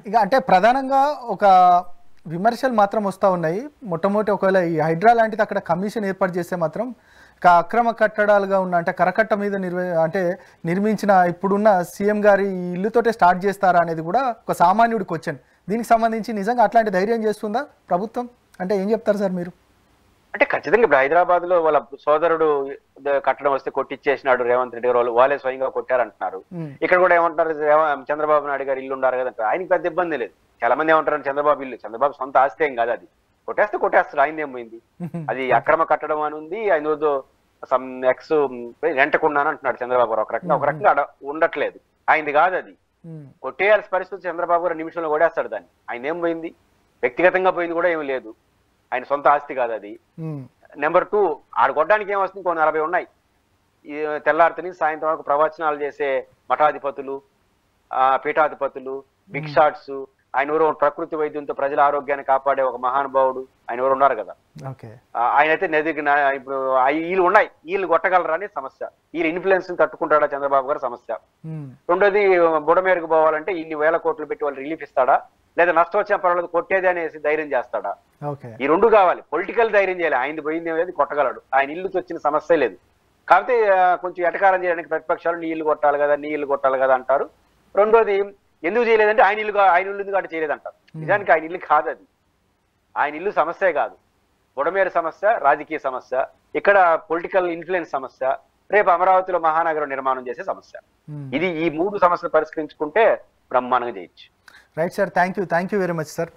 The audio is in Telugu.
ఇక అంటే ప్రధానంగా ఒక విమర్శలు మాత్రం వస్తూ ఉన్నాయి. మొట్టమొదటి ఒకవేళ ఈ హైడ్రా లాంటిది అక్కడ కమిషన్ ఏర్పాటు చేస్తే మాత్రం అక్రమ కట్టడాలుగా ఉన్న అంటే కరకట్ట మీద నిర్మించిన ఇప్పుడున్న సీఎం గారి ఇల్లుతోటే స్టార్ట్ చేస్తారా అనేది కూడా ఒక సామాన్యుడి క్వశ్చన్. దీనికి సంబంధించి నిజంగా అట్లాంటి ధైర్యం చేస్తుందా ప్రభుత్వం అంటే ఏం చెప్తారు సార్ మీరు? అంటే ఖచ్చితంగా ఇప్పుడు హైదరాబాద్ లో వాళ్ళ సోదరుడు కట్టడం వస్తే కొట్టిచ్చేసినాడు రేవంత్ రెడ్డి గారు, వాళ్ళే స్వయంగా కొట్టారంటున్నారు. ఇక్కడ కూడా ఏమంటారు, చంద్రబాబు నాయుడు గారు ఇల్లు ఉన్నారు కదంటారు. ఆయనకి పెద్ద ఇబ్బంది లేదు. చాలా మంది ఏమంటారు చంద్రబాబు ఇల్లు, చంద్రబాబు సొంత ఆస్తి ఏం కాదు, అది కొట్టేస్తాడు. ఆయన ఏమైంది, అది అక్రమ కట్టడం అని ఉంది. ఆయన సమ్ ఎక్స్ రెంటకున్నాను అంటున్నాడు చంద్రబాబు గారు. ఒక రకంగా ఉండట్లేదు, ఆయనది కాదు అది. కొట్టేయాల్సిన పరిస్థితి చంద్రబాబు గారు నిమిషంలో కొట్టేస్తాడు దాన్ని. ఆయన ఏం పోయింది, వ్యక్తిగతంగా పోయింది కూడా ఏమి లేదు, ఆయన సొంత ఆస్తి కాదు అది. నెంబర్ 2, ఆడు కొట్టడానికి ఏమొస్తుంది, ఇంకో 40 ఉన్నాయి. ఈ తెల్లారితని సాయంత్రం వరకు ప్రవచనాలు చేసే మఠాధిపతులు, పీఠాధిపతులు, బిగ్ షాట్స్, ఆయన ఎవరో ప్రకృతి వైద్యంతో ప్రజల ఆరోగ్యాన్ని కాపాడే ఒక మహానుభావుడు ఆయన ఎవరు ఉన్నారు కదా. ఆయన అయితే ఇప్పుడు వీళ్ళు ఉన్నాయి, వీళ్ళు కొట్టగలరా అని సమస్య. వీళ్ళు ఇన్ఫ్లుయెన్స్ తట్టుకుంటాడా చంద్రబాబు గారు సమస్య. రెండోది, బుడమేరకు పోవాలంటే ఇన్ని వేల కోట్లు పెట్టి వాళ్ళు రిలీఫ్ ఇస్తాడా, లేదా నష్టం వచ్చిన పర్వాలేదు కొట్టేది అనేసి ధైర్యం చేస్తాడా? ఈ రెండు కావాలి. పొలిటికల్ ధైర్యం చేయాలి. ఆయనది పోయింది ఏది కొట్టగలడు, ఆయన ఇల్లుకి వచ్చిన సమస్య లేదు. కాకపోతే కొంచెం ఎటకారం చేయడానికి ప్రతిపక్షాలు నీ ఇల్లు కొట్టాలి కదా, నీ ఇల్లు కొట్టాలి కదా అంటారు. రెండోది, ఎందుకు చేయలేదంటే ఆయన ఇల్లు కాబట్టి చేయలేదంటారు. నిజానికి ఆయన ఇల్లు కాదు అది, ఆయన ఇల్లు సమస్యే కాదు. బుడమేరు సమస్య రాజకీయ సమస్య, ఇక్కడ పొలిటికల్ ఇన్ఫ్లుయెన్స్ సమస్య, రేపు అమరావతిలో మహానగరం నిర్మాణం చేసే సమస్య. ఇది ఈ 3 సమస్యలు పరిష్కరించుకుంటే బ్రహ్మాండంగా చేయొచ్చు. Right sir, thank you very much sir.